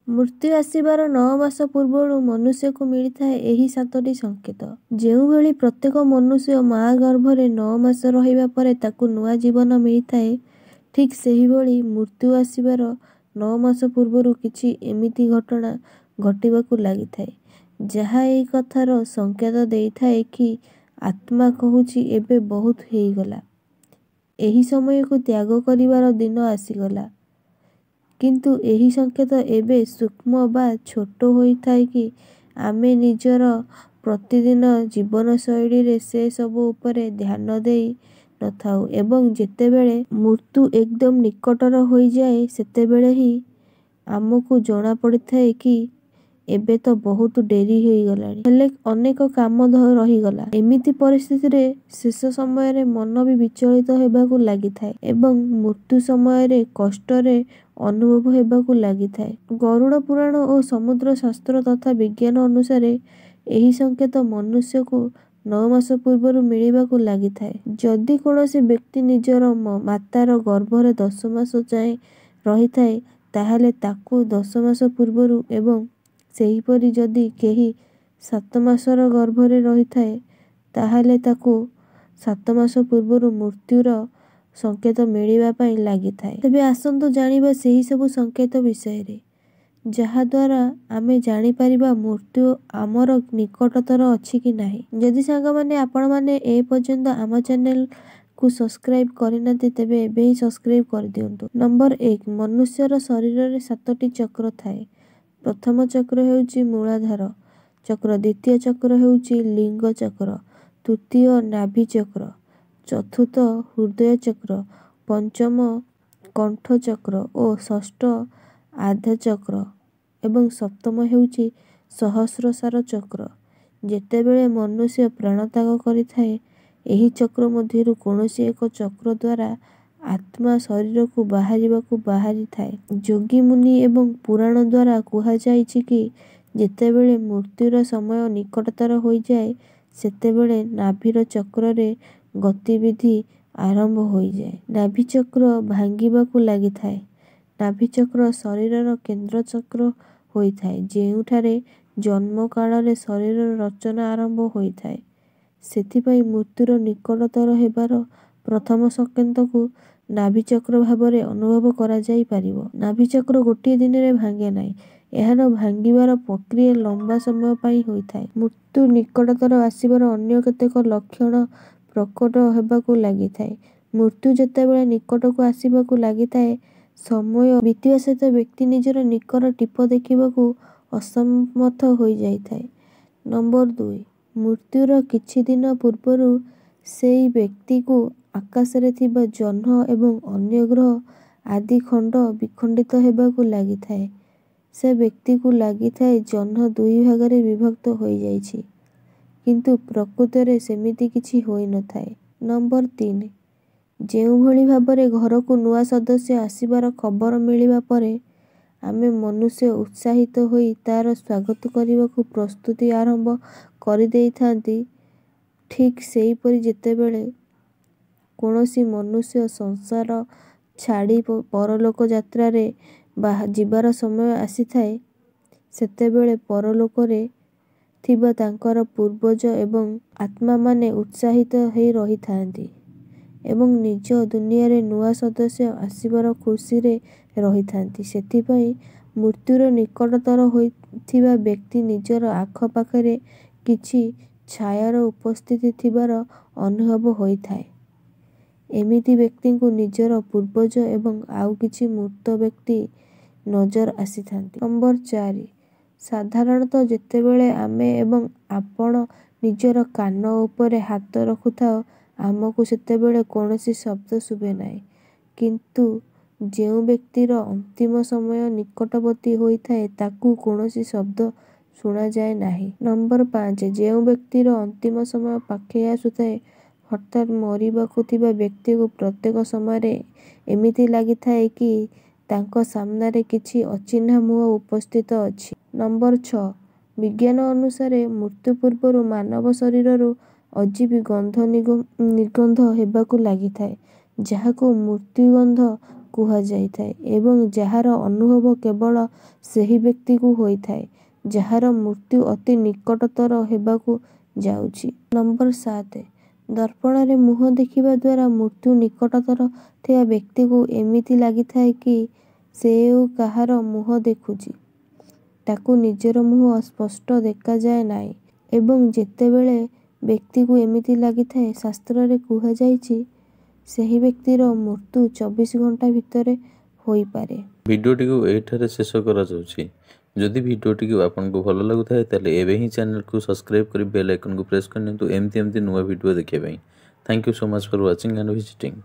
ମୃତ୍ୟୁ ଆସିବାର 9 ମାସ ପୂର୍ବରୁ ମନୁଷ୍ୟକୁ ମିଳିଥାଏ ଏହି 7ଟି ସଂକେତ। ଯେଉଁଭଳି ପ୍ରତ୍ୟେକ ମନୁଷ୍ୟ ମା ଗର୍ଭରେ 9 ମାସ ରହିବା ପରେ ତାକୁ ନୂଆ ଜୀବନ ମିଳିଥାଏ, ଠିକ୍ ସେହିଭଳି ମୃତ୍ୟୁ ଆସିବାର 9 ମାସ ପୂର୍ବରୁ କିଛି ଏମିତି ଘଟଣା ଘଟିବାକୁ ଲାଗିଥାଏ, ଯାହା ଏହି କଥାର ସଂକେତ ଦେଇଥାଏ କି ଆତ୍ମା କହୁଛି ଏବେ ବହୁତ ହେଇଗଲା, ଏହି ସମୟକୁ ତ୍ୟାଗ କରିବାର ଦିନ ଆସିଗଲା। କିନ୍ତୁ ଏହି ସଂକେତ ଏବେ ସୂକ୍ଷ୍ମ ବା ଛୋଟ ହୋଇଥାଏ କି ଆମେ ନିଜର ପ୍ରତିଦିନ ଜୀବନଶୈଳୀରେ ସେ ସବୁ ଉପରେ ଧ୍ୟାନ ଦେଇ ନଥାଉ ଏବଂ ଯେତେବେଳେ ମୃତ୍ୟୁ ଏକଦମ ନିକଟର ହୋଇଯାଏ ସେତେବେଳେ ହିଁ ଆମକୁ ଜଣାପଡ଼ିଥାଏ କି ଏବେ ତ ବହୁତ ଡେରି ହୋଇଗଲାଣି, ହେଲେ ଅନେକ କାମ ରହିଗଲା। ଏମିତି ପରିସ୍ଥିତିରେ ଶେଷ ସମୟରେ ମନ ବି ବିଚଳିତ ହେବାକୁ ଲାଗିଥାଏ ଏବଂ ମୃତ୍ୟୁ ସମୟରେ କଷ୍ଟରେ ଅନୁଭବ ହେବାକୁ ଲାଗିଥାଏ। ଗରୁଡ଼ ପୁରାଣ ଓ ସମୁଦ୍ର ଶାସ୍ତ୍ର ତଥା ବିଜ୍ଞାନ ଅନୁସାରେ ଏହି ସଂକେତ ମନୁଷ୍ୟକୁ 9 ମାସ ପୂର୍ବରୁ ମିଳିବାକୁ ଲାଗିଥାଏ। ଯଦି କୌଣସି ବ୍ୟକ୍ତି ନିଜର ମାତାର ଗର୍ଭରେ 10 ମାସ ଯାଏଁ ରହିଥାଏ, ତାହେଲେ ତାକୁ 10 ମାସ ପୂର୍ବରୁ ଏବଂ ସେହିପରି ଯଦି କେହି 7 ମାସର ଗର୍ଭରେ ରହିଥାଏ, ତାହେଲେ ତାକୁ 7 ମାସ ପୂର୍ବରୁ ମୃତ୍ୟୁର ସଂକେତ ମିଳିବା ପାଇଁ ଲାଗିଥାଏ। ତେବେ ଆସନ୍ତୁ ଜାଣିବା ସେହି ସବୁ ସଂକେତ ବିଷୟରେ, ଯାହାଦ୍ୱାରା ଆମେ ଜାଣିପାରିବା ମୃତ୍ୟୁ ଆମର ନିକଟତର ଅଛି କି ନାହିଁ। ଯଦି ସାଙ୍ଗମାନେ ଆପଣମାନେ ଏ ପର୍ଯ୍ୟନ୍ତ ଆମ ଚ୍ୟାନେଲକୁ ସବସ୍କ୍ରାଇବ୍ କରିନାହାନ୍ତି, ତେବେ ଏବେ ହିଁ ସବସ୍କ୍ରାଇବ୍ କରିଦିଅନ୍ତୁ। ନମ୍ବର 1, ମନୁଷ୍ୟର ଶରୀରରେ 7ଟି ଚକ୍ର ଥାଏ। ପ୍ରଥମ ଚକ୍ର ହେଉଛି ମୂଳାଧାର ଚକ୍ର, ଦ୍ୱିତୀୟ ଚକ୍ର ହେଉଛି ଲିଙ୍ଗ ଚକ୍ର, ତୃତୀୟ ନାଭି ଚକ୍ର, ଚତୁର୍ଥ ହୃଦୟ ଚକ୍ର, ପଞ୍ଚମ କଣ୍ଠ ଚକ୍ର ଓ ଷଷ୍ଠ ଆଧା ଚକ୍ର ଏବଂ ସପ୍ତମ ହେଉଛି ସହସ୍ରସାର ଚକ୍ର। ଯେତେବେଳେ ମନୁଷ୍ୟ ପ୍ରାଣତ୍ୟାଗ କରିଥାଏ, ଏହି ଚକ୍ର ମଧ୍ୟରୁ କୌଣସି ଏକ ଚକ୍ର ଦ୍ୱାରା ଆତ୍ମା ଶରୀରକୁ ବାହାରିଥାଏ। ଯୋଗୀ ମୁନି ଏବଂ ପୁରାଣ ଦ୍ୱାରା କୁହାଯାଇଛି କି ଯେତେବେଳେ ମୃତ୍ୟୁର ସମୟ ନିକଟତର ହୋଇଯାଏ, ସେତେବେଳେ ନାଭିର ଚକ୍ରରେ ଗତିବିଧି ଆରମ୍ଭ ହୋଇଯାଏ। ନାଭିଚକ୍ର ଭାଙ୍ଗିବାକୁ ଲାଗିଥାଏ। ନାଭିଚକ୍ର ଶରୀରର କେନ୍ଦ୍ର ଚକ୍ର ହୋଇଥାଏ, ଯେଉଁଠାରେ ଜନ୍ମ କାଳରେ ଶରୀରର ରଚନା ଆରମ୍ଭ ହୋଇଥାଏ। ସେଥିପାଇଁ ମୃତ୍ୟୁର ନିକଟତର ହେବାର ପ୍ରଥମ ସଂକେତକୁ ନାଭିଚକ୍ର ଭାବରେ ଅନୁଭବ କରାଯାଇପାରିବ। ନାଭିଚକ୍ର ଗୋଟିଏ ଦିନରେ ଭାଙ୍ଗେ ନାହିଁ, ଏହାର ଭାଙ୍ଗିବାର ପ୍ରକ୍ରିୟା ଲମ୍ବା ସମୟ ପାଇଁ ହୋଇଥାଏ। ମୃତ୍ୟୁ ନିକଟତର ଆସିବାର ଅନ୍ୟ କେତେକ ଲକ୍ଷଣ ପ୍ରକଟ ହେବାକୁ ଲାଗିଥାଏ। ମୃତ୍ୟୁ ଯେତେବେଳେ ନିକଟକୁ ଆସିବାକୁ ଲାଗିଥାଏ, ସମୟ ବିତିବା ସହିତ ବ୍ୟକ୍ତି ନିଜର ନିକଟ ଟିପ ଦେଖିବାକୁ ଅସମର୍ଥ ହୋଇଯାଇଥାଏ। ନମ୍ବର 2, ମୃତ୍ୟୁର କିଛି ଦିନ ପୂର୍ବରୁ ସେହି ବ୍ୟକ୍ତିକୁ ଆକାଶରେ ଥିବା ଜହ୍ନ ଏବଂ ଅନ୍ୟ ଗ୍ରହ ଆଦି ଖଣ୍ଡ ବିଖଣ୍ଡିତ ହେବାକୁ ଲାଗିଥାଏ। ସେ ବ୍ୟକ୍ତିକୁ ଲାଗିଥାଏ ଜହ୍ନ 2 ଭାଗରେ ବିଭକ୍ତ ହୋଇଯାଇଛି, କିନ୍ତୁ ପ୍ରକୃତରେ ସେମିତି କିଛି ହୋଇନଥାଏ। ନମ୍ବର 3, ଯେଉଁଭଳି ଭାବରେ ଘରକୁ ନୂଆ ସଦସ୍ୟ ଆସିବାର ଖବର ମିଳିବା ପରେ ଆମେ ମନୁଷ୍ୟ ଉତ୍ସାହିତ ହୋଇ ତା'ର ସ୍ୱାଗତ କରିବାକୁ ପ୍ରସ୍ତୁତି ଆରମ୍ଭ କରିଦେଇଥାନ୍ତି, ଠିକ୍ ସେହିପରି ଯେତେବେଳେ କୌଣସି ମନୁଷ୍ୟ ସଂସାର ଛାଡ଼ି ପରଲୋକ ଯାତ୍ରାରେ ଯିବାର ସମୟ ଆସିଥାଏ, ସେତେବେଳେ ପରଲୋକରେ ଥିବା ତାଙ୍କର ପୂର୍ବଜ ଏବଂ ଆତ୍ମାମାନେ ଉତ୍ସାହିତ ହୋଇ ରହିଥାନ୍ତି ଏବଂ ନିଜ ଦୁନିଆରେ ନୂଆ ସଦସ୍ୟ ଆସିବାର ଖୁସିରେ ରହିଥାନ୍ତି। ସେଥିପାଇଁ ମୃତ୍ୟୁର ନିକଟତର ହୋଇଥିବା ବ୍ୟକ୍ତି ନିଜର ଆଖପାଖରେ କିଛି ଛାୟାର ଉପସ୍ଥିତି ଥିବାର ଅନୁଭବ ହୋଇଥାଏ। ଏମିତି ବ୍ୟକ୍ତିଙ୍କୁ ନିଜର ପୂର୍ବଜ ଏବଂ ଆଉ କିଛି ମୃତ ବ୍ୟକ୍ତି ନଜର ଆସିଥାନ୍ତି। ନମ୍ବର 4, ସାଧାରଣତଃ ଯେତେବେଳେ ଆମେ ଏବଂ ଆପଣ ନିଜର କାନ ଉପରେ ହାତ ରଖୁଥାଉ, ଆମକୁ ସେତେବେଳେ କୌଣସି ଶବ୍ଦ ଶୁଭେ ନାହିଁ। କିନ୍ତୁ ଯେଉଁ ବ୍ୟକ୍ତିର ଅନ୍ତିମ ସମୟ ନିକଟବର୍ତ୍ତୀ ହୋଇଥାଏ, ତାକୁ କୌଣସି ଶବ୍ଦ ଶୁଣାଯାଏ ନାହିଁ। ନମ୍ବର 5, ଯେଉଁ ବ୍ୟକ୍ତିର ଅନ୍ତିମ ସମୟ ପାଖେଇ ଆସୁଥାଏ, ହଠାତ୍ ମରିବାକୁ ଥିବା ବ୍ୟକ୍ତିକୁ ପ୍ରତ୍ୟେକ ସମୟରେ ଏମିତି ଲାଗିଥାଏ କି ତାଙ୍କ ସାମ୍ନାରେ କିଛି ଅଚିହ୍ନା ମୁହଁ ଉପସ୍ଥିତ ଅଛି। ନମ୍ବର 6, ବିଜ୍ଞାନ ଅନୁସାରେ ମୃତ୍ୟୁ ପୂର୍ବରୁ ମାନବ ଶରୀରରୁ ଅଜୀବ ଗନ୍ଧ ନିର୍ଗତ ହେବାକୁ ଲାଗିଥାଏ, ଯାହାକୁ ମୃତ୍ୟୁଗନ୍ଧ କୁହାଯାଇଥାଏ ଏବଂ ଯାହାର ଅନୁଭବ କେବଳ ସେହି ବ୍ୟକ୍ତିକୁ ହୋଇଥାଏ ଯାହାର ମୃତ୍ୟୁ ଅତି ନିକଟତର ହେବାକୁ ଯାଉଛି। ନମ୍ବର 7 ଦର୍ପଣରେ ମୁହଁ ଦେଖିବା ଦ୍ୱାରା ମୃତ୍ୟୁ ନିକଟତର ଥିବା ବ୍ୟକ୍ତିକୁ ଏମିତି ଲାଗିଥାଏ କି ସେ କାହାର ମୁହଁ ଦେଖୁଛି। ତାକୁ ନିଜର ମୁହଁ ସ୍ପଷ୍ଟ ଦେଖାଯାଏ ନାହିଁ ଏବଂ ଯେତେବେଳେ ବ୍ୟକ୍ତିକୁ ଏମିତି ଲାଗିଥାଏ ଶାସ୍ତ୍ରରେ କୁହାଯାଇଛି ସେହି ବ୍ୟକ୍ତିର ମୃତ୍ୟୁ 24 ଘଣ୍ଟା ଭିତରେ ହୋଇପାରେ। ଭିଡ଼ିଓଟିକୁ ଏହିଠାରେ ଶେଷ କରାଯାଉଛି। ଯଦି ଭିଡ଼ିଓଟିକୁ ଆପଣଙ୍କୁ ଭଲ ଲାଗୁଥାଏ ତାହେଲେ ଏବେ ହିଁ ଚ୍ୟାନେଲକୁ ସବସ୍କ୍ରାଇବ୍ କରି ବେଲ୍ ଆଇକନକୁ ପ୍ରେସ୍ କରିନିଅନ୍ତୁ ଏମିତି ନୂଆ ଭିଡ଼ିଓ ଦେଖିବା ପାଇଁ। Thank you so much for watching and visiting.